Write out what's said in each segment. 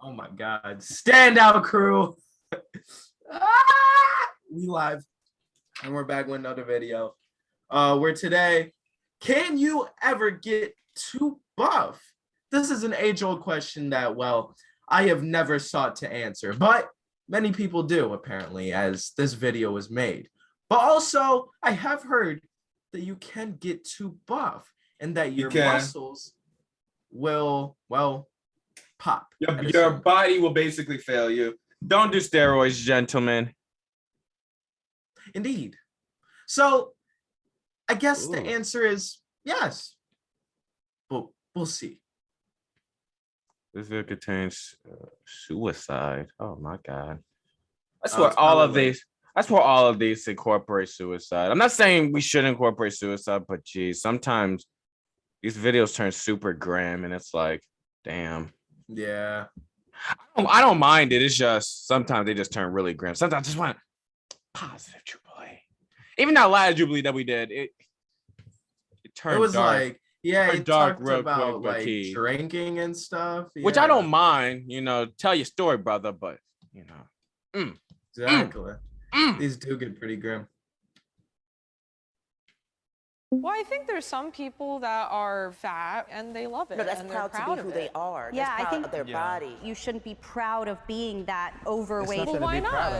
Oh my God. Standout crew. We live. And we're back with another video. Where today, can you ever get too buff? This is an age-old question that, well, I have never sought to answer, but many people do, apparently, as this video was made. But also, I have heard that you can get too buff and that your muscles will, well, pop. Your body will basically fail you. Don't do steroids, gentlemen. Indeed. So, I guess the answer is yes, but we'll see. This video contains suicide. Oh my God. That's what all of these. That's where all of these incorporate suicide. I'm not saying we should incorporate suicide, but geez, sometimes these videos turn super grim, and it's like, damn. Yeah. I don't mind it. It's just sometimes they just turn really grim. Sometimes I just want positive Jubilee. Even that last Jubilee that we did, it turned. It was dark. like, yeah, it dark talked about like drinking and stuff, which I don't mind. You know, tell your story, brother. But you know, exactly. These do get pretty grim. Well, I think there's some people that are fat and they love it. No, that's and proud they're to be who they are. Yeah, that's proud I think of their body. You shouldn't be proud of being that overweight. Well, why not?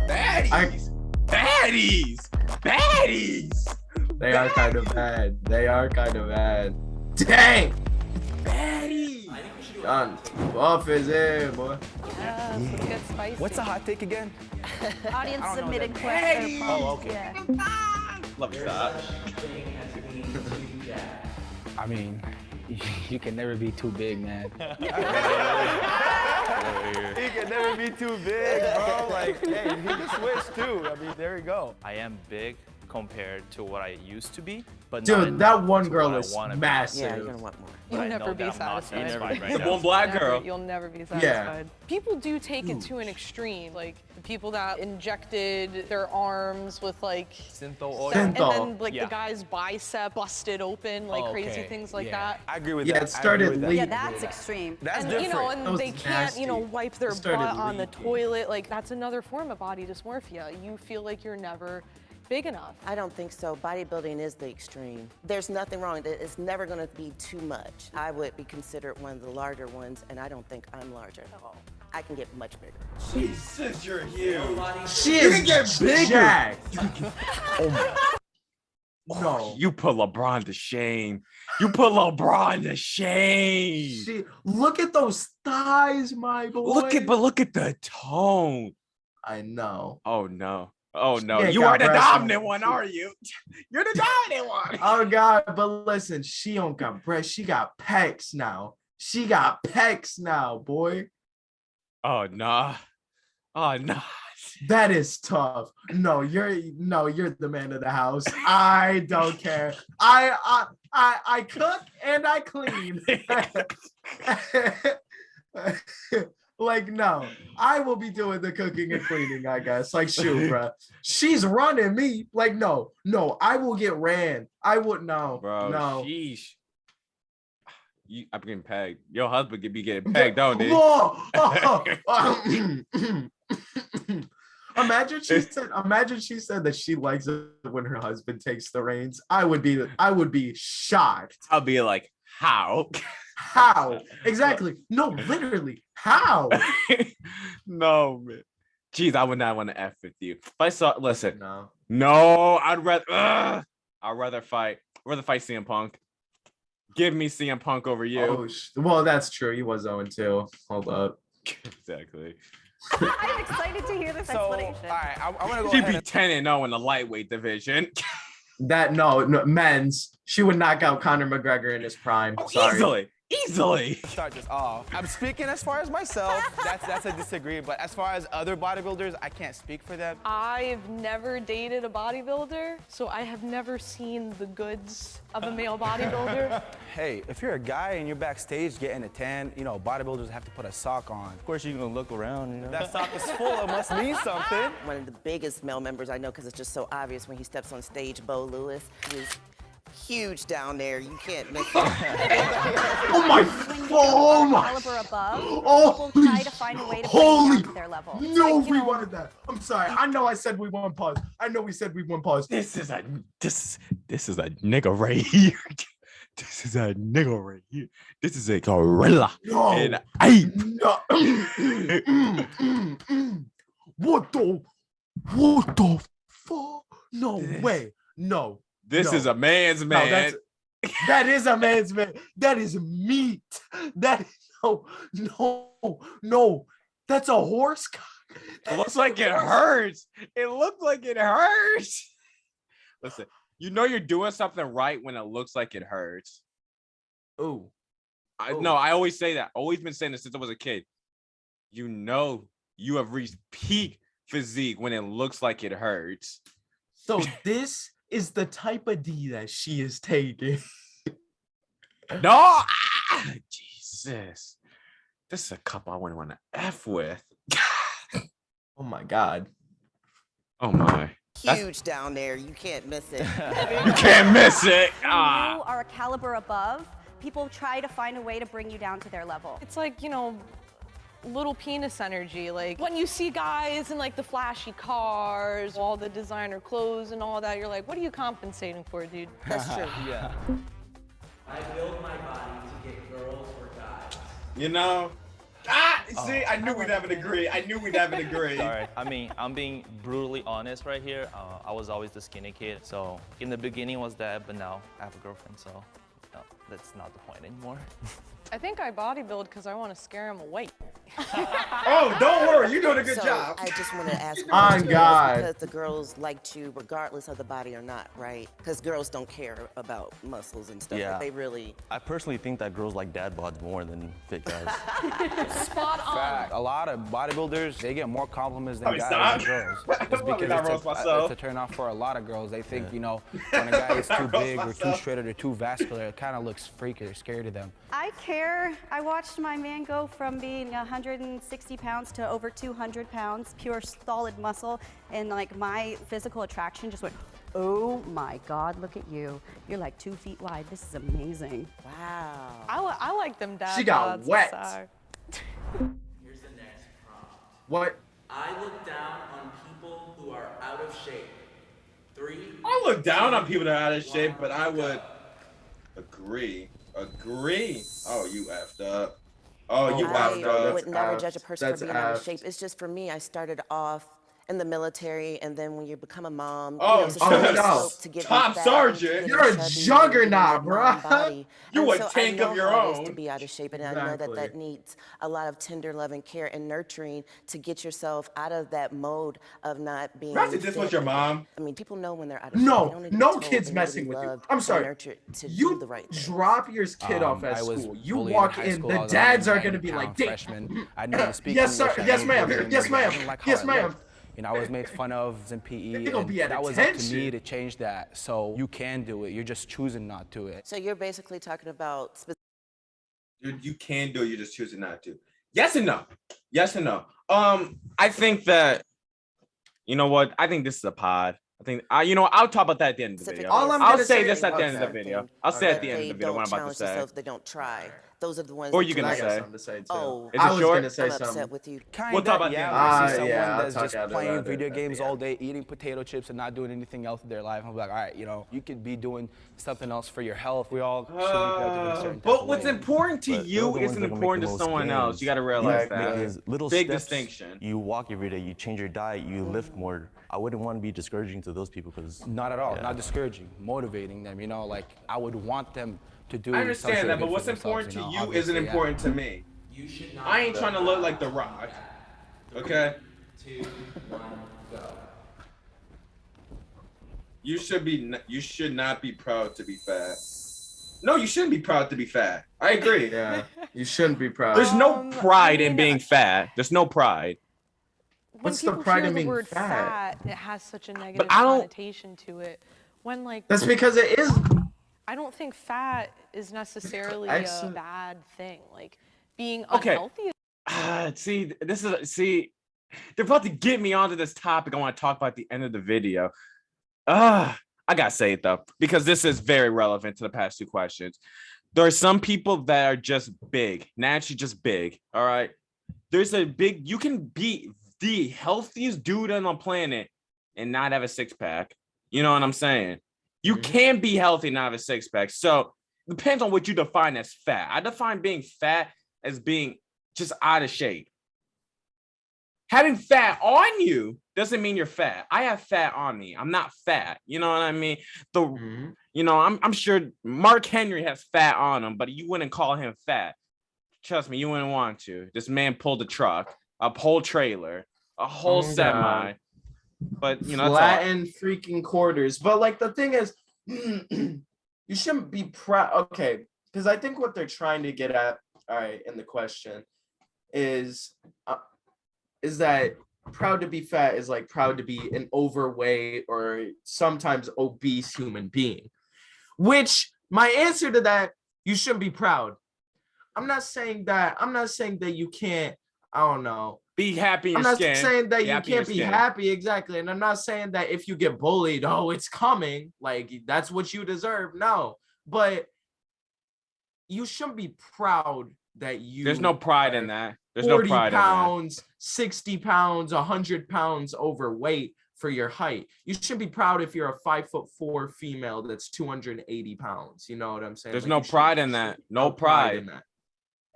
Baddies, baddies, baddies. They are kind of bad. They are kind of bad. Dang! Baddies. Buff is here, boy. Yeah, let's get spicy. What's a hot take again? Audience submitted question. Oh, okay. Yeah. Love that. I mean, you can never be too big, man. You can never be too big, bro. Like, hey, you can switch too. I mean, there we go. I am big compared to what I used to be, but dude, that one girl is massive. Yeah, you're gonna want more. You'll never be satisfied. The one black girl. You'll never be satisfied. Yeah. People do take it to an extreme. Like the people that injected their arms with like Syntho oil. and then like Yeah. the guy's bicep busted open, like crazy things like that. I agree with Yeah, that. it started I agree with Yeah, that. that's extreme. That's And different. you know, and was they can't, you know, nasty. wipe their It started butt on the leaking. toilet. Like that's another form of body dysmorphia. You feel like you're never big enough. I don't think so. Bodybuilding is the extreme. There's nothing wrong. It's never going to be too much. I would be considered one of the larger ones, and I don't think I'm larger at all. I can get much bigger. Jesus, you're huge. She You is can get bigger. jacked. No, you put LeBron to shame. You put LeBron to shame. Look at those thighs, my boy. Look at the tone. I know. Oh no. Oh no. ain't You got are the breasts dominant on. one, are you? You're the dominant one. Oh God, but listen, she don't got breasts. She got pecs now. She got pecs now, boy. Oh nah. Oh nah. That is tough. No, you're the man of the house. I don't care. I cook and I clean. Like, no, I will be doing the cooking and cleaning, I guess. Like, shoot, bro. She's running me. Like, no, I will get ran. I would no, Bro, no. sheesh. I'm getting pegged. Your husband could be getting pegged, don't he? Whoa! Imagine she said that she likes it when her husband takes the reins. I would be shocked. I'll be like, how? How? Exactly. No, literally. How? No, man. Jeez, I would not want to F with you. If I saw, listen, No. I'd rather fight CM Punk. Give me CM Punk over you. Oh, well, that's true. He was 0-2. Hold up. Exactly. I'm excited to hear this explanation. All right, I want to go She'd ahead be 10-0 in the lightweight division. That no, men's. She would knock out Conor McGregor in his prime. Sorry. Easily. start this off. I'm speaking as far as myself. That's a disagree. But as far as other bodybuilders, I can't speak for them. I've never dated a bodybuilder, so I have never seen the goods of a male bodybuilder. Hey, if you're a guy and you're backstage getting a tan, you know, bodybuilders have to put a sock on. Of course, you're gonna look around, you know. That sock is full, it must mean something. One of the biggest male members I know, because it's just so obvious when he steps on stage, Bo Lewis. He's huge down there. You can't miss him. Oh my! When Oh are my. caliber above, Oh, people try to find a way to bring you holy. down to their level. No, like, you we know- wanted that. I'm sorry. I know I said we want pause. I know we said we want pause. This is a nigga right here. This is a nigga right here. This is a gorilla. No. An ape. No. What the fuck? No way. No. This No. is a man's No, man. that is a man's man. That is meat. That is no. That's a horse cock. It looks like it hurts. It looks like it hurts. Listen, you know you're doing something right when it looks like it hurts. Ooh. No, I always say that. Always been saying this since I was a kid. You know you have reached peak physique when it looks like it hurts. So this is the type of D that she is taking. No, Jesus. This is a couple I wouldn't want to F with. Oh my God. Oh my. Huge down there. You can't miss it. You can't miss it. When Ah. you are a caliber above, people try to find a way to bring you down to their level. It's like, little penis energy. Like when you see guys in like the flashy cars, all the designer clothes and all that, you're like, what are you compensating for, dude? That's true. Yeah. I build my body to get girls or guys. You know? See, I knew we'd have an agree. I knew we'd have an agree. All right. I mean, I'm being brutally honest right here. I was always the skinny kid. So in the beginning was that, but now I have a girlfriend, so no, that's not the point anymore. I think I bodybuild because I want to scare him away. Oh, don't worry. You're doing a good So job. I just want to ask you On this, God. because the girls like to, regardless of the body or not, right? Because girls don't care about muscles and stuff. Yeah. But they really. I personally think that girls like dad bods more than fit guys. Spot on. Fact. A lot of bodybuilders, they get more compliments than Oh, guys stop. and girls. Let It's me because not roast myself. it's a turn off for a lot of girls. They think, when a guy is too roast big or too myself. shredded or too vascular, it kind of looks freaky or scary to them. I care. I watched my man go from being 160 pounds to over 200 pounds, pure solid muscle, and like my physical attraction just went, oh my God, look at you. You're like 2 feet wide. This is amazing. Wow. I like them dad She got bods, wet. sorry. Here's the next prompt. What? I look down on people who are out of shape. 3. I look down on people that are out of shape, but I would agree. Oh, you effed up. Oh, you effed I up. would never F. judge a person That's for being out of F. shape. It's just for me, I started off in the military, and then when you become a mom, Oh, it's a oh, slippery no. slope to get Top fat, sergeant. getting You're a chubby, juggernaut, getting that bruh. non-body. You And a so tank I know of your how it is to own. be out of shape, and I know that Exactly. that needs a lot of tender love and care and nurturing to get yourself out of that mode of not being. Not to diss with fit. your mom. I mean, people know when they're out of shape. No, They don't need to be no told. kids They need to messing be with you. loved I'm and sorry. nurtured to do You the right thing. drop your kid off at I was school. You bullied in walk high in, school. I the was dads only are gonna be 90-pound like, "Damn." freshman. I didn't even speak Yes, sir. English. I Yes, didn't ma'am. speak Yes, English. ma'am. I didn't like how Yes, it ma'am. looked. I was made fun of in PE. They gonna and be at that was up to me attention. to change that. So you can do it. You're just choosing not to it. So you're basically talking about You can do it. You're just choosing not to. Yes and no. Yes and no. I think that, you know what? I think this is a pod. I think, I'll talk about that at the end of the video. All I'm I'll gonna say say this is- at the end of the okay. video. I'll say at the end of they the video what I'm don't about to challenge say. themselves, they don't try. Those are the ones. What are that you do gonna I like, got say? something to say too. Oh, Is it I was short? gonna say I'm upset something. with you. We'll talk about the yeah. end. I see someone yeah, I'll that's talk just about playing it video at the games end. all day, eating potato chips, and not doing anything else with their life. I'm like, all right, you could be doing something else for your health. We all should be productive in a certain type But of what's way. important to But they're you the ones isn't that can make important the to most someone else. gains. You got to You realize make that. these little Big steps. distinction. You walk every day, you change your diet, you lift more. I wouldn't want to be discouraging to those people because Not at all. Yeah. Not discouraging. Motivating them. Like I would want them to do. I something understand that, good but for what's themselves, important to you isn't obviously, yeah. important to me. You should not. I ain't trying to look like The Rock. Okay? 2, 1, go. You should not be proud to be fat. No, you shouldn't be proud to be fat. I agree. Yeah, you shouldn't be proud. There's no I pride in mean, being fat. There's no pride. When What's the people pride hear in the being word fat? it has such a negative I don't- connotation to it. When like That's because it is. I don't think fat is necessarily a Excellent. bad thing. Like being Okay. unhealthy. See, they're about to get me onto this topic I want to talk about at the end of the video. I gotta say it though, because this is very relevant to the past two questions. There are some people that are just big, naturally just big. All right. You can be the healthiest dude on the planet and not have a six-pack. You know what I'm saying? You can be healthy and not have a six-pack. So it depends on what you define as fat. I define being fat as being just out of shape. Having fat on you doesn't mean you're fat. I have fat on me. I'm not fat. You know what I mean? You know, I'm sure Mark Henry has fat on him, but you wouldn't call him fat. Trust me, you wouldn't want to. This man pulled a truck, a whole trailer, a whole semi. But you know, Latin freaking quarters. But like the thing is, you shouldn't be proud. Okay, because I think what they're trying to get at, all right, in the question is that proud to be fat is like proud to be an overweight or sometimes obese human being. Which my answer to that, you shouldn't be proud. I'm not saying that you can't, I don't know, be happy in I'm your not skin. saying that Be you happy in can't your be skin. happy, exactly. And I'm not saying that if you get bullied, oh, it's coming, like that's what you deserve. No, but you shouldn't be proud that you. There's no pride in that. There's no 40 pride pounds, 60 pounds, 100 pounds overweight for your height. You shouldn't be proud if you're a 5'4" female that's 280 pounds. You know what I'm saying? There's Like, no pride in that. No pride in that.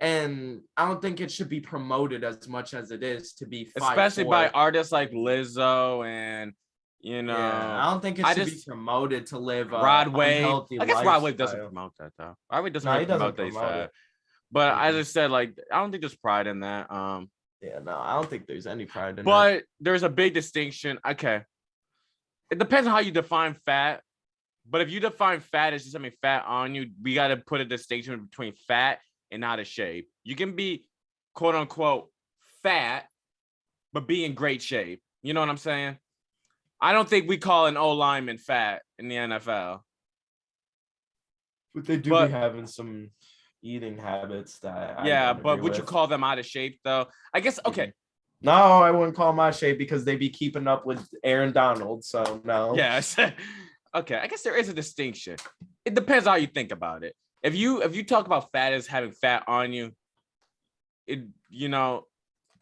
And I don't think it should be promoted as much as it is to be 5'4". Especially by artists like Lizzo and, you know. Yeah, I don't think it should be promoted to live Rod Wave. unhealthy I guess Rod Wave lifestyle. doesn't promote that though. Rod Wave doesn't No, really he doesn't promote that he's promote fat. it. But as I said, like I don't think there's pride in that. Yeah, no, I don't think there's any pride in that. But there's a big distinction. Okay. It depends on how you define fat. But if you define fat as just having fat on you, we got to put a distinction between fat and out of shape. You can be quote unquote fat, but be in great shape. You know what I'm saying? I don't think we call an O lineman fat in the NFL. But they do be having some eating habits that but would you call them out of shape though? I guess okay. No, I wouldn't call them out of shape because they be keeping up with Aaron Donald. So no. Yes. Okay, I guess there is a distinction. It depends how you think about it. If you talk about fat as having fat on you,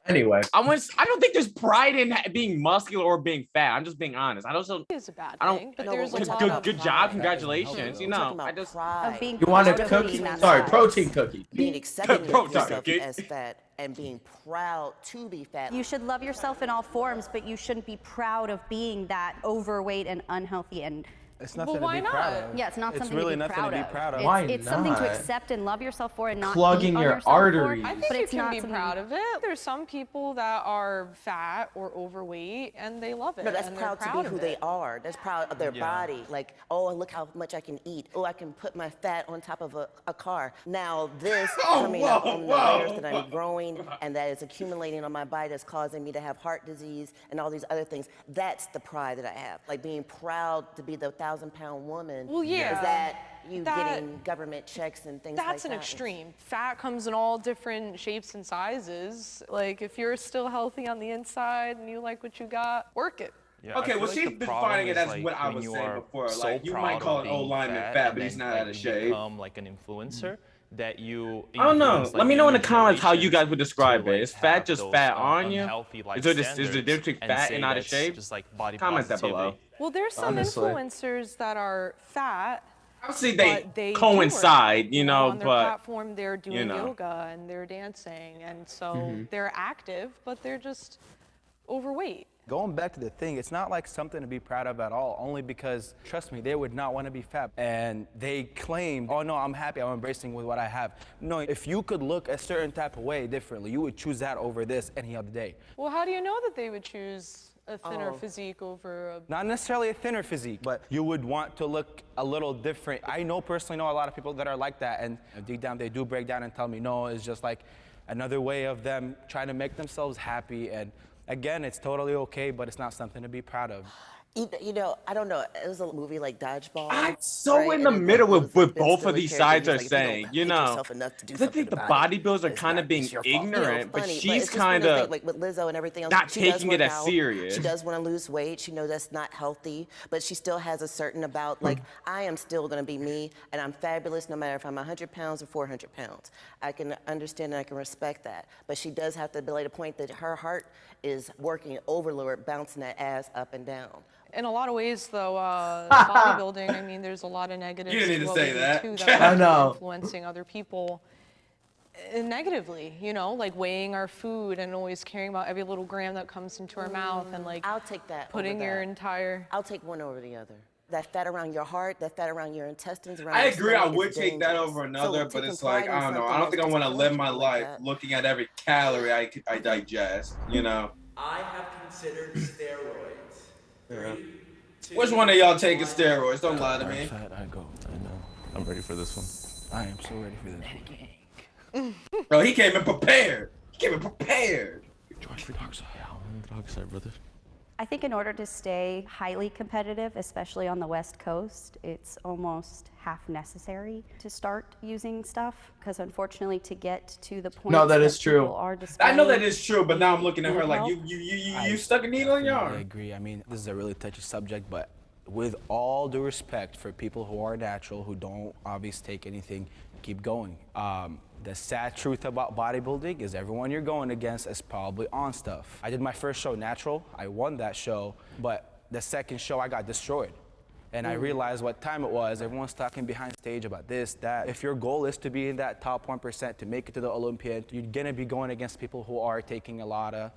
Anyway, I don't think there's pride in being muscular or being fat. I'm just being honest. I don't. It's a bad thing, but there's a lot of good job, congratulations. You know, I just being you want a proud of cookie? being that Sorry, size. protein cookie. Being accepting of Protein yourself cookie. as fat and being proud to be fat. You should love yourself in all forms, but you shouldn't be proud of being that overweight and unhealthy and. It's nothing to why be proud not? of. Yeah, it's not something really to be nothing proud to be of. proud of. Why It's something to not? accept and love yourself for and not Plugging beat on your yourself arteries. For, I think but you it's can not be something- proud of it. There's some people that are fat or overweight and they love it. No, that's and proud they're to be of who it. they are. That's proud of their body. Like, oh, look how much I can eat. Oh, I can put my fat on top of a car. Now this coming up on the layers that I'm growing and that is accumulating on my body that's causing me to have heart disease and all these other things. That's the pride that I have. Like being proud to be the 1,000-pound woman. Well, yeah. Is that you getting government checks and things like that? That's an extreme. Fat comes in all different shapes and sizes. Like if you're still healthy on the inside and you like what you got, work it. Yeah, okay. I feel Well, like she's the been problem defining it is, as like, what I when was you saying are before. so Like you proud might of call an being old lineman fat, fat, and but he's then, not like, out of you shape. become like an influencer that you. I don't know. influence, Let like, me know in the younger comments how you generations guys would describe to, it. like, Is fat have just those, fat on you? unhealthy life Is there the difference standards between and fat say and out of that's shape? just like body Comment that below. positivity. Well, there's some Honestly. influencers that are fat. Obviously, But they do coincide, work, you know, on their but platform they're doing know. yoga and they're dancing, and so they're active, but they're just overweight. Going back to the thing, it's not like something to be proud of at all, only because, trust me, they would not want to be fat. And they claim, oh no, I'm happy, I'm embracing with what I have. No, if you could look a certain type of way differently, you would choose that over this any other day. Well, how do you know that they would choose a thinner physique over a... Not necessarily a thinner physique, but you would want to look a little different. I personally know a lot of people that are like that, and deep down they do break down and tell me, no, it's just like another way of them trying to make themselves happy. And again, it's totally okay, but it's not something to be proud of. You know, I don't know. It was a movie like Dodgeball. I'm so right? in the And it, middle it with was, what Ben both of Stiller's these character, sides he are was like, if you don't saying, you hate know. yourself enough to do 'Cause I something think the about bodybuilders are it's kind of not- being it's your fault. You know, ignorant, but funny, she's it's just one kind of the things, of like with Lizzo and everything else. not She does taking it work as out. serious. She does want to lose weight. She knows that's not healthy, but she still has a certain about like I am still going to be me, and I'm fabulous no matter if I'm 100 pounds or 400 pounds. I can understand and I can respect that, but she does have to belay the point that her heart is working overload, bouncing that ass up and down. In a lot of ways, though, bodybuilding, I mean, there's a lot of negatives You didn't need to to what say we do, that. too, that I are know. influencing other people negatively, you know, like weighing our food and always caring about every little gram that comes into our mouth and like I'll take that putting over your that. entire... I'll take one over the other. That fat around your heart, that fat around your intestines, around I your agree. I stomach would is take that dangerous. over another, So but taking it's like, pride in I don't know. I something don't think I that's want to just live my killing people life like that. looking at every calorie I digest, you know? I have considered steroids. 3, 2, Which one of y'all taking 1. steroids? Don't lie to me. Fat, I go. I know. I'm ready for this one. I am so ready for this. Bro, he came in prepared. He came in prepared. George for dark side. Yeah, I'm on the dark side, brother. I think in order to stay highly competitive, especially on the West Coast, it's almost half necessary to start using stuff because unfortunately to get to the point that is true. people are I know that displaying is true, but now I'm looking at her good like, health. you stuck a needle in your I arm. agree. I mean, this is a really touchy subject, but with all due respect for people who are natural, who don't obviously take anything, keep going. The sad truth about bodybuilding is everyone you're going against is probably on stuff. I did my first show natural. I won that show, but the second show I got destroyed. And I realized what time it was. Everyone's talking behind stage about this, that. If your goal is to be in that top 1%, to make it to the Olympiad, you're gonna be going against people who are taking a lot of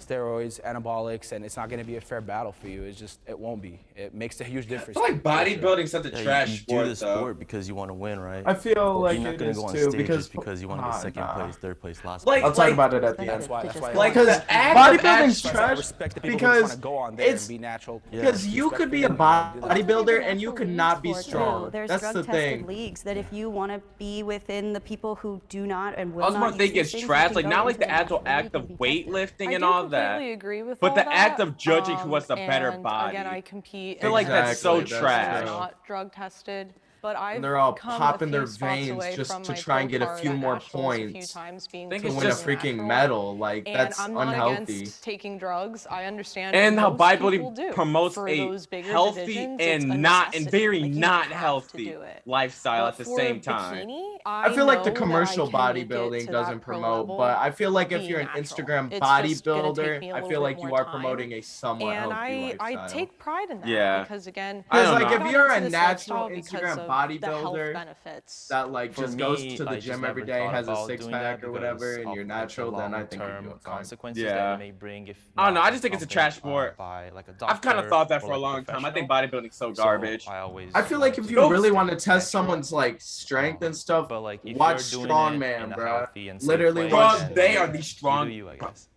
steroids, anabolics, and it's not going to be a fair battle for you. It's just, it won't be. It makes a huge difference. I feel like bodybuilding's such a Yeah, trash you sport, do this though. sport because you want to win, right? I feel like You're not it gonna is go on too stage just because you want to get second place, third place, last Like- place. I'll talk about it at the end. That's why. Like, because the act of bodybuilding's act- trash. I respect the people who just want to go on there and be natural. Because you could be a bodybuilder and you could not be strong. There's That's the drug-tested thing. leagues that if you want to be within the people who do not and will I was not more thinking use it's these things, trash, you like can not go like into the actual natural act league of and be weightlifting I and do all that. completely agree with But all the that. act of judging who has the better And body. Again, I compete. I feel like that's so Exactly, that's trash. true. Not drug tested, but I've And they're all come popping a their few spots veins away just from to my try and pro get a card few at more nationals a few points times being think to it's win a just freaking natural. medal. Like, And that's I'm not unhealthy. against taking drugs. I understand. And how most people bodybuilding do. promotes For a those bigger healthy divisions, it's a and not and necessity. very Like, you not have to healthy do it. lifestyle But at the for same time. bikini, I feel like the know that I commercial can make it bodybuilding to doesn't that pro promote, level but I feel like if being you're an natural. Instagram It's just gonna take bodybuilder, me a I little feel bit like you more are time. promoting a somewhat And healthy I lifestyle. take pride in that Yeah. because again, I Because don't like know. if got you're into a this natural lifestyle because Instagram of the health bodybuilder benefits. that like For just me, goes to the I just gym every never day, thought has a about six doing pack that or whatever, because and you're of, like, natural, the then I think you're long-term doing fine. consequences Yeah. that it may bring if I don't know. not I just think it's a trash sport. by like a I've kind of doctor thought that or for a like long time. I think professional. bodybuilding's so So garbage. I always I feel like if to you really stay want to test natural. someone's like strength and stuff, But like if watch you're doing it in Strongman, a bro. healthy and safe Literally way, watch. then They are you the do strong. you, I guess.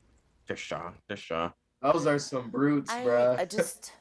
They're strong. They're strong. Those are some brutes, bro. I just,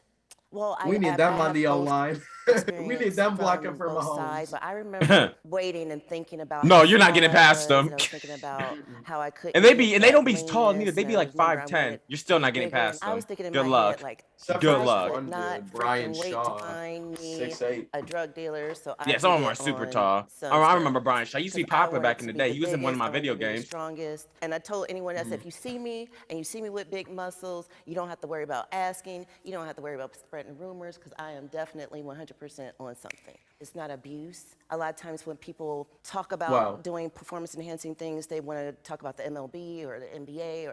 well, We need I them on have the O both line. we need experience them blocking from for both Mahomes. sides, but I remember waiting and thinking about No, how you're not small getting I past was, them. and I was thinking about how I couldn't And they get don't that be tall neither. leanness, They and be I like remember I 5'10". wanted You're still to not be getting bigger, and past I them. was thinking in Good my luck. head like, Except Good for I luck. could one not dude, Brian freaking wait Shaw, to find me 6'8". a drug dealer so I Yeah, could some of them get are super on tall. some I stuff. remember Brian Shaw. He used to be 'Cause I popular back wanted in the to day. be He was in one of biggest, my I wanted video to be the games. strongest. And I told anyone else, if you see me and you see me with big muscles, you don't have to worry about asking. You don't have to worry about spreading rumors because I am definitely 100% on something. It's not abuse. A lot of times when people talk about doing performance enhancing things, they want to talk about the MLB or the NBA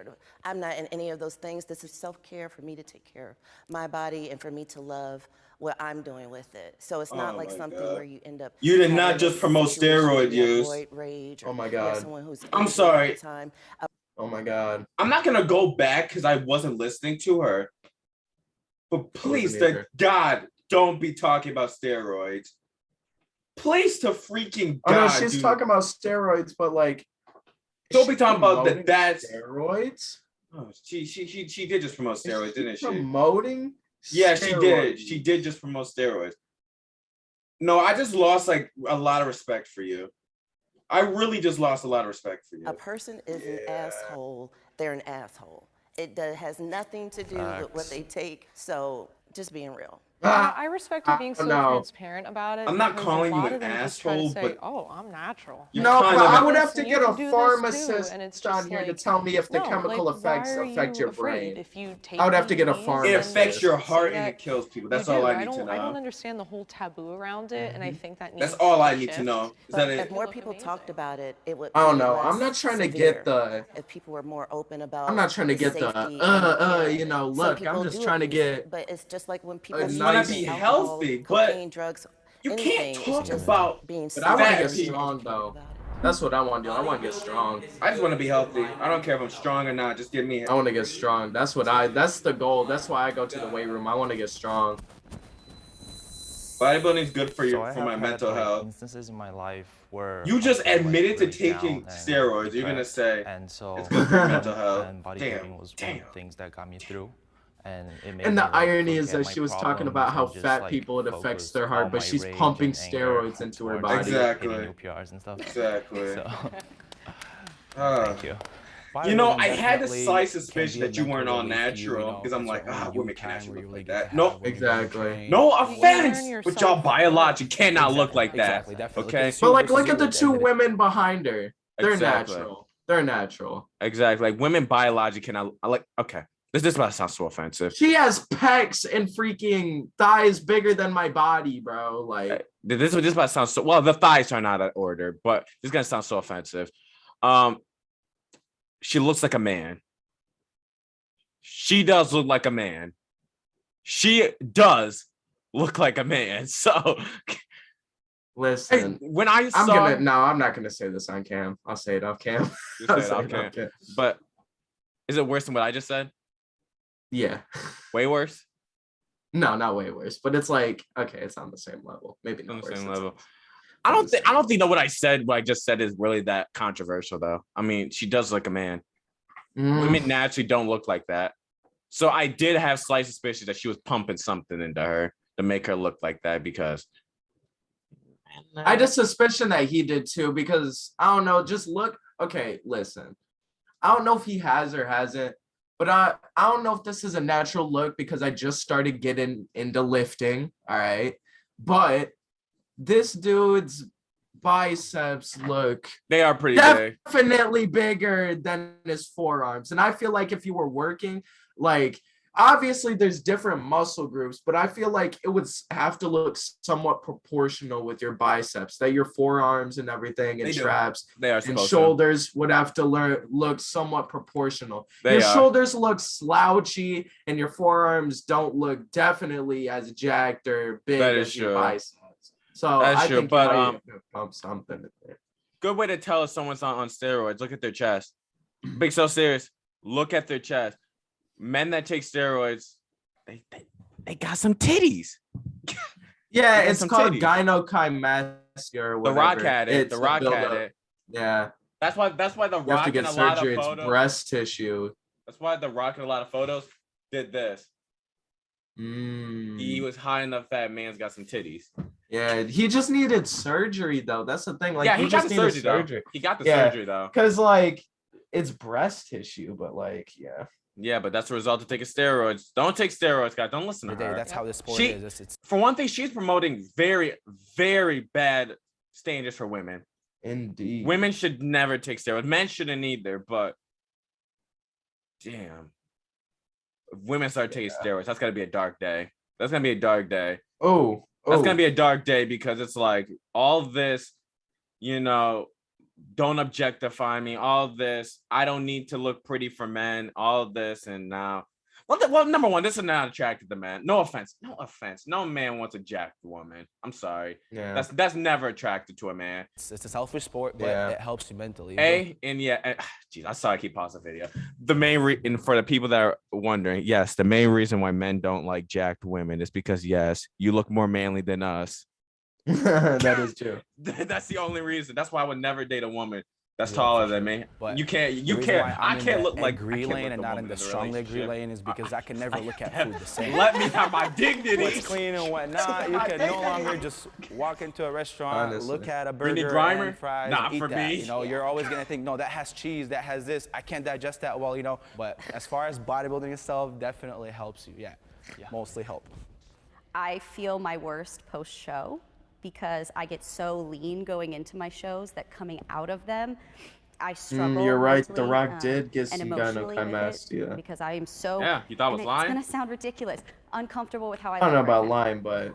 I'm not in any of those things. This is self-care for me to take care of my body and for me to love what I'm doing with it. So it's not like something where you end up. You did having not a just promote situation where steroid you have use. roid rage, or Oh my you have God. someone who's I'm angry all sorry. the time. Oh my God. I'm not gonna go back because I wasn't listening to her. But please, to God, don't be talking about steroids. Please, to freaking God, Oh no, she's dude. talking about steroids, but like, Don't be talking about that. That's steroids. oh, she did just promote steroids, didn't she? Promoting? Yeah, she did. steroids. She did just promote steroids. No, I just lost like a lot of respect for you. I really just lost a lot of respect for you. A person is an asshole. They're an asshole. It has nothing to do with what they take. So just being real. I respect you being so no. transparent about it. I'm not because calling a you lot an of them just try to asshole, say, but oh, I'm natural. you No, kind but of- I would have to Listen, get you a can do this pharmacist too, and it's on just here to like, tell me if the no, chemical like, effects why are affect you your afraid? brain. If you take I would have to get a these, It pharmacist. affects your say heart and that it kills people. you That's do. all I I need to don't know. understand the whole taboo around it, and I think that needs That's all to I need to shift. know. Is But that if it? more people talked about it, it would be I don't know. less I'm not trying to severe. get the. If people were more open about I'm not trying to the get the. safety and the care. You know. Some Look, people I'm just do trying to abuse it, get. but it's just like when people a abuse You want nice- to be alcohol, healthy, but cocaine, drugs, you anything. can't It's talk just about. being But I want to fat get people. strong though. That's what I want to do. I want to get strong. I just want to be healthy. I don't care if I'm strong or not. Just give me. I want to get strong. That's what I. That's the goal. That's why I go to the weight room. I want to get strong. Bodybuilding is good for So your I for have my had, mental like, health. instances in my life where You just I felt, like, admitted to really taking down and steroids. You're gonna depressed. say And so it's good for your mental health. and bodybuilding Damn, was one damn. of the things that got me through. And it made And me, the like, irony is forget that my she was talking problems about how and just, fat like, people it affects focus their all heart, but my she's rage pumping and anger steroids into her towards body. Exactly. hitting new PRs and stuff. Exactly. So Thank you. You know, Bodybuilding I had the definitely slight can suspicion be a that you weren't mental all relief for you, natural you know, because I'm it's like, only women you can time actually where you look really like get to that. have No, when you're Exactly. trained. no You learn offense, but yourself y'all through biologic cannot Exactly, look like that. exactly, definitely. Okay. It's But you like, versus look you at the at the two end of the women behind her. They're Exactly. natural. They're natural. Exactly. Like women biologic cannot. I like. Okay. This about to sound so offensive. She has pecs and freaking thighs bigger than my body, bro. Like, This about to sound so. Well, the thighs are not in order, but this is gonna sound so offensive. She looks like a man. She does look like a man. She does look like a man. So listen, when I I'm saw, not gonna say this on cam. I'll say it off cam. you I'll said, say it okay. off cam. But is it worse than what I just said? Yeah. Way worse. No, not way worse. But it's like, okay, it's on the same level. Maybe On not the worse. same It's level. on- I don't think that what I said, what I just said, is really that controversial, though. I mean, she does look like a man. Women naturally don't look like that. So I did have slight suspicion that she was pumping something into her to make her look like that because I just suspicion that he did too, because I don't know, just look. Okay, listen. I don't know if he has or hasn't, but I don't know if this is a natural look because I just started getting into lifting. All right. But this dude's biceps look they are pretty big. definitely bigger than his forearms. And I feel like if you were working, like, obviously there's different muscle groups, but I feel like it would have to look somewhat proportional with your biceps, that your forearms and everything and They do. traps They are and supposed shoulders would have to look somewhat proportional. They Your are. shoulders look slouchy and your forearms don't look definitely as jacked or big That is as your true. biceps. So That's I true, think but, you might pump something in there. Good way to tell if someone's on steroids. Look at their chest. Big so serious. Look at their chest. Men that take steroids, they got some titties. Yeah, They got it's some called titties. gynecomastia or The whatever. Rock had it. It's The a Rock had buildup. it. Yeah, That's why the you have Rock to in get a lot of surgery. It's photos. breast tissue. That's why the Rock in a lot of photos did this. He was high enough that man's got some titties. Yeah, he just needed surgery though. That's the thing. Like, yeah, he he got just the needed surgery though. He got the Yeah. surgery though. Because like it's breast tissue, but like, yeah. Yeah, but that's the result of taking steroids. Don't take steroids, guys. Don't listen to her. That's how this sport She- is. It's For one thing, she's promoting very, very bad standards for women. Indeed. Women should never take steroids. Men shouldn't either, but damn. If women start taking steroids, that's gotta be a dark day. That's gonna be a dark day. Oh, That's gonna be a dark day because it's like all this, you know, don't objectify me, all this, I don't need to look pretty for men, all this, and now well, number one, this is not attractive to men. No offense. No man wants a jacked woman. I'm sorry. Yeah. That's never attractive to a man. it's a selfish sport, but Yeah. it helps you mentally. Geez, I saw I keep pausing the video. The main reason for the people that are wondering, yes, the main reason why men don't like jacked women is because yes, you look more manly than us. That is true. That's the only reason. That's why I would never date a woman that's Yeah, taller for than sure. me. But You can't. the reason why I I'm in can't the look like agree I can't lane look and a not woman in the a strongly agree relationship. lane is because I can never look at food the same. Let me have my dignity. What's clean and what not. You can no longer just walk into a restaurant, Honestly. look at a Brittany burger Grimer? and fries, Not and eat for that. me. You know, you're always gonna think, no, that has cheese, that has this. I can't digest that well, you know. But as far as bodybuilding itself, definitely helps you. Yeah. mostly help. I feel my worst post-show because I get so lean going into my shows that coming out of them, I struggle. You're right. The mentally, Rock did get and some emotionally with gynecomastia. it because I am so. Yeah, you thought I was and lying? It's gonna sound ridiculous, uncomfortable with how I I don't look know right about now. lying, but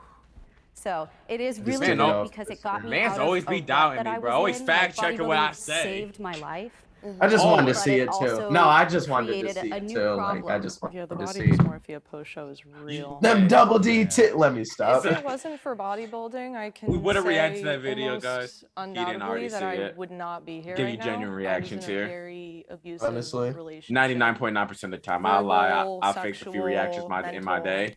So it is just really took it good off. because it got me Man's out always of be a rut doubting that me, I bro. was Always in. fact checking what I bodybuilding say. saved my life. I just wanted to But see it too. also No, I just wanted to created see a it new too. Like I problem. just Yeah, the wanted to body see dysmorphia post show is real. them double D tit. Let me stop. If it wasn't for bodybuilding, I can We would've say reacted to that video, almost guys. He didn't already undoubtedly that see I it. would not be here Give right you now. genuine reactions I was in here. a very abusive Honestly. relationship. 99.9% of the time, I lie. Verbal, I faked a few reactions sexual, in my day.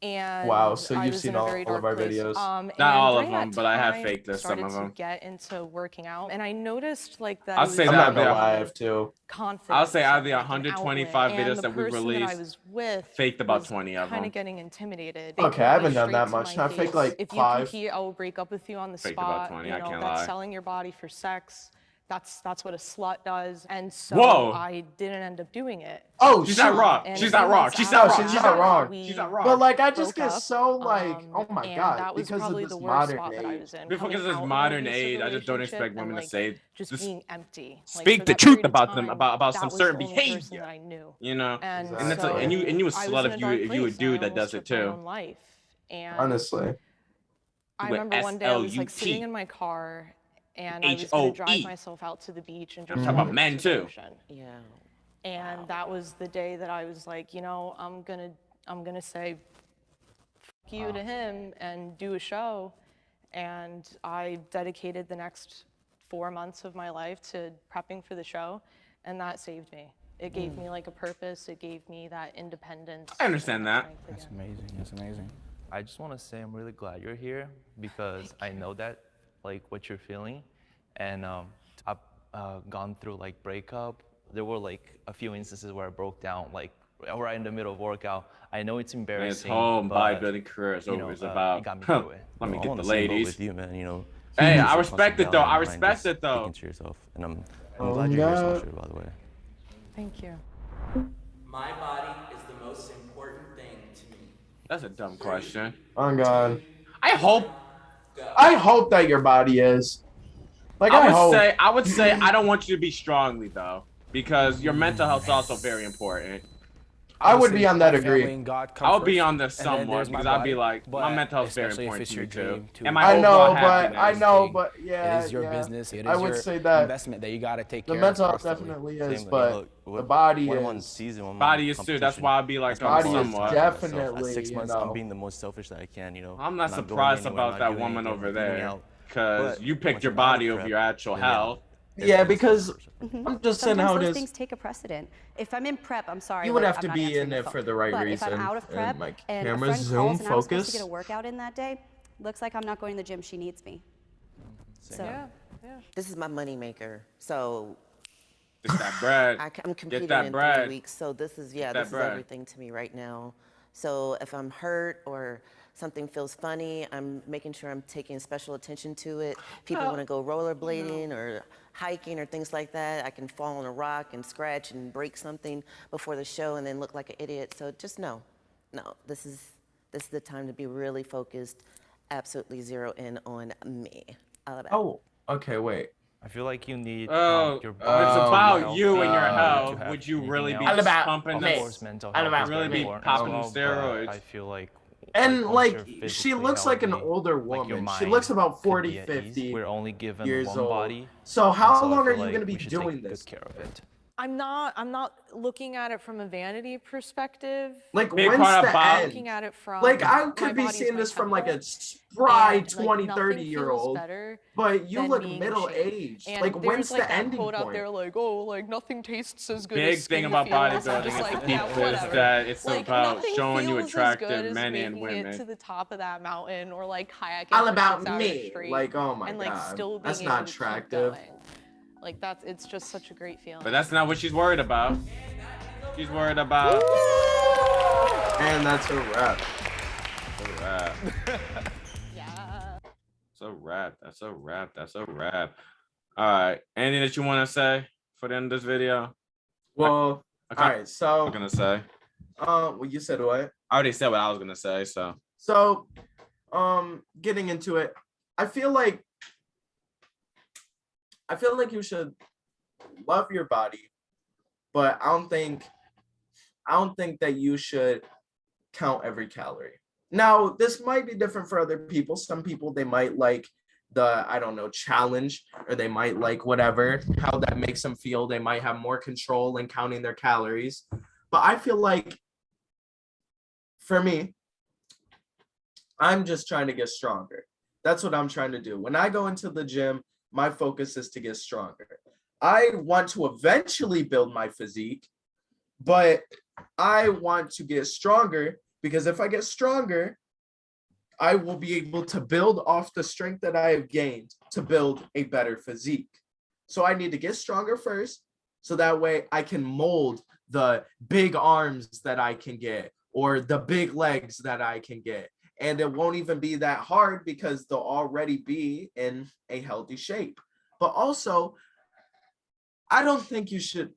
And Wow, so I you've was seen in a all very of dark our place. videos? And Not all of during that them, but I have time, faked some started of them. to get into working out, and I noticed like that. I'll it was say I'm that not there gonna are- lie, I have to. confidence. I'll say out of the and, like, an 125 outlet, videos and that we the person that I released, was with faked about was 20 of kind them. of getting intimidated. Okay, I haven't done that much. I faked like if 5. you compete, I will break up with you on the Faked about spot. 20, You I know, can't that's lie. selling your body for sex. That's what a slut does. And so Whoa. I didn't end up doing it. Oh, She's shoot. not wrong. And She's a few not wrong. months She's after not wrong. she's She's not not wrong. wrong. we She's not wrong. But like I just broke get up, so like, oh my and god, that was because probably of the this worst modern spot that I age. was in. Because Coming of this out of an modern abusive age, I just don't relationship expect women and, to say just this- being empty. Like, speak for the that truth period of about them, time, about that some was the certain only person behavior. that I knew. You know, And and that's so and you a I slut was in if a dark you would place, do and I that does almost it took my too. own life. And Honestly. I With remember one day I was like SLUT. sitting in my car and I was going to HOE. drive myself out to the beach and I'm just talking about walk men into the too. ocean. Yeah. And that was the day that I was like, you know, I'm gonna say fuck you to him and do a show. And I dedicated the next 4 months of my life to prepping for the show, and that saved me. It gave me like a purpose. It gave me that independence. I understand that. strength That's again. amazing. That's amazing. I just want to say I'm really glad you're here because I know that, like, what you're feeling. And I've gone through, like, breakup. There were, like, a few instances where I broke down, like, right in the middle of workout. I know it's His embarrassing, whole but, bodybuilding career is you over. know, It's it about, got me through it. let me I'm get on the same boat ladies. with you, man. You know. Hey, there's I a respect constant it though. battle in I your mind, respect just it though. Thinking to yourself, and I'm Oh, glad you're here, yeah. Sasha, by the way. Thank you. My body is the most important thing to me. That's a dumb question. Oh god. I hope. I hope that your body is. Like I hope. would say I don't want you to be strongly though, because your mental health is also very important. I would be Obviously, on that my agree. family and God come I would be first, on this and then somewhat there's my because I'd be body, like, my but mental health is very especially if important it's to your me too. dream to And my I know, overall but happiness. I know, but yeah. it is your yeah. business. It is I would your say that investment that you got to take the care mental of. health definitely is, Same, but look, the body when I'm on is. season, when I'm Body on is too. That's competition, why I'd be like, that's my Body goal is to take care of myself. definitely, At 6 you months, know. I'm being the most selfish that I can. You know. I'm not going surprised anywhere, about not that doing woman anything, over eating there, out. because But you picked once your you're out of body over prep, your actual then, yeah, health. Yeah, everything's because self-first. I'm just saying Sometimes how it those is. things take a precedent. If I'm in prep, I'm sorry. You would like, have to I'm not be answering in the it phone. for the right but reason. if I'm out of And prep my and a camera, friend zoom, calls and I was supposed to focus. get a workout in that day, looks like I'm not going to the gym. She needs me. So Yeah. This is my moneymaker. So It's that bread. I'm competing that in bread. 3 weeks. So this is, yeah, that this is bread. everything to me right now. So if I'm hurt or something feels funny, I'm making sure I'm taking special attention to it. People want to go rollerblading or hiking or things like that. I can fall on a rock and scratch and break something before the show and then look like an idiot. So just no, this is the time to be really focused, absolutely zero in on me. All about Oh, okay, wait. I feel like you need Oh, your if body it's to about health you and your in order to health, have would you anything really be else. pumping Of this? course, mental All health about is really very be important popping as well, steroids. but I feel like And once like you're she physically looks like an healthy, older like, your woman. She mind looks about could 40, be at ease. 50 We're only given years one old. body. So and how so I long are feel you like going to be we should doing take this? good care of it. I'm not looking at it from a vanity perspective. Like Big when's part the about- end? Looking at it from Like I my could be body is seeing my this from like a temple, spry and, like, 20, nothing 30-year-old, feels better but you than look being in middle shape. aged. And Like there's when's like the that ending quote out point? there like, oh, like nothing tastes as good Big as thing skinny about feels. bodybuilding Just is like, the yeah, people is whatever. that it's Like, about nothing showing you feels as attractive good as men and making it women. to the top of that mountain or like kayaking All for about 6 hours me. straight Like, oh my and like God. still being That's able not to keep attractive. going. Like it's just such a great feeling. But that's not what she's worried about. She's worried about. And that's a wrap. That's a wrap. Yeah. That's a wrap. That's a wrap. That's a wrap. All right. Anything that you want to say for the end of this video? Well, all right. So I'm gonna say. Well, you said what? I already said what I was gonna say. So, getting into it, I feel like you should love your body, but I don't think that you should count every calorie. Now, this might be different for other people. Some people, they might like the, I don't know, challenge, or they might like whatever, how that makes them feel. They might have more control in counting their calories. But I feel like, for me, I'm just trying to get stronger. That's what I'm trying to do. When I go into the gym, my focus is to get stronger. I want to eventually build my physique, but I want to get stronger, because if I get stronger, I will be able to build off the strength that I have gained to build a better physique. So I need to get stronger first, so that way I can mold the big arms that I can get, or the big legs that I can get. And it won't even be that hard because they'll already be in a healthy shape. But also, I don't think you should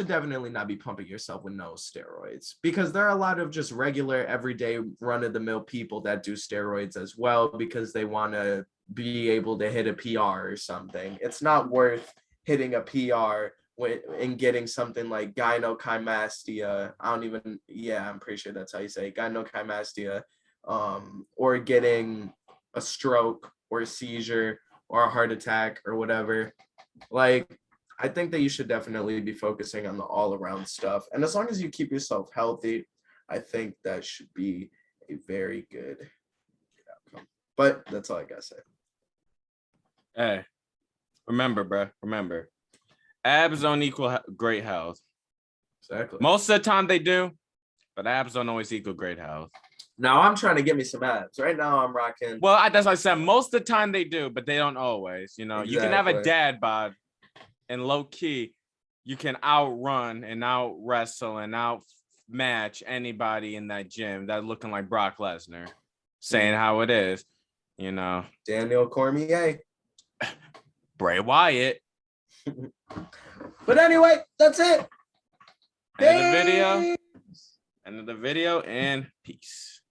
definitely not be pumping yourself with no steroids, because there are a lot of just regular, everyday, run-of-the-mill people that do steroids as well because they want to be able to hit a PR or something. It's not worth hitting a PR and getting something like gynecomastia. I'm pretty sure that's how you say it, gynecomastia, or getting a stroke or a seizure or a heart attack or whatever. Like, I think that you should definitely be focusing on the all-around stuff. And as long as you keep yourself healthy, I think that should be a very good outcome. But that's all I gotta say. Hey, remember, bro. Remember, abs don't equal great health. Exactly. Most of the time they do, but abs don't always equal great health. Now I'm trying to get me some abs. Right now I'm rocking. Well, that's what I said. Most of the time they do, but they don't always. You know, you can have a Exactly. dad bod, and low key, you can outrun and out wrestle and out match anybody in that gym that looking like Brock Lesnar, saying how it is. You know, Daniel Cormier, Bray Wyatt. But anyway, that's it. End of the video. End of the video, and peace.